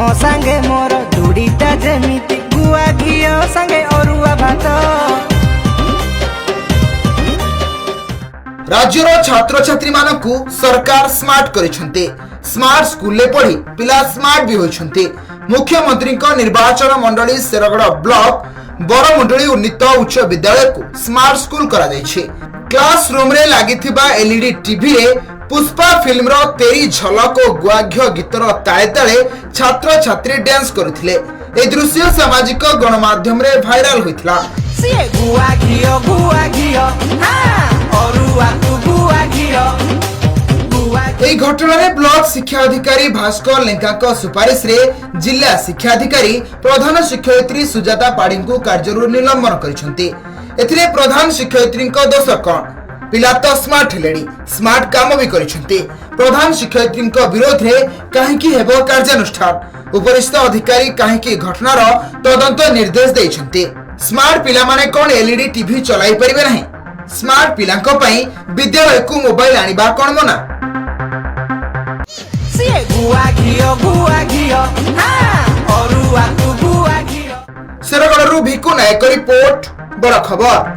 तुम सांगे मोर जोड़ीटा जेमिति गुआ घियो सांगे अरुआ भात। राज्यर छात्र छात्री मानकु सरकार स्मार्ट करिसेंते। स्मार्ट स्कूल ले पढ़ी पिला स्मार्ट भी होइछंते। मुख्यमंत्री निर्वाचन मंडली शेरगढ़ ब्लॉक बरमुंडली उन्नीत उच्च विद्यालय को स्मार्ट स्कूल करा जायछे। क्लासरूम रे लागिथिबा एलईडी टीवी रे पुष्पा फिल्म रो तेरी झलक और गुआघ्य गीतर ताले ताले छात्र छात्री डांस करथिले। ए दृश्य सामाजिक गणमाध्यम रे भाइराल होइथिला। सिए गुआ घियो हां अरुआ तू गुआ घियो। এই ঘটনায় ব্লক শিক্ষা অধিকারী ভাস্কর লেঙ্কা সুপারিশ রে जिला शिक्षा अधिकारी प्रधान शिक्षयित्री सुजाता पाड़ी को कार्यरू निलंबन करिसेंती। एथिरे प्रधान शिक्षयित्री दोष कौन? पिला तो स्मार्ट हेलेनी, स्मार्ट काम भी करिसेंती। प्रधान शिक्षयित्री विरोध रे काहेकि हेबो कार्यानुष्ठान? उपरिस्थ अधिकारी काहेकि घटनार तदंत निर्देश देइसेंती। स्मार्ट पिला माने कोन एलईडी टीवी चलाई परिबे नाही? स्मार्ट पिलांको पई विद्यालय को मोबाइल आनिबा कोन मना? सिए गुआ घियो हां अरुआ तू गुआ घियो। शेरगढ़ भिकु नायक रिपोर्ट बड़ खबर।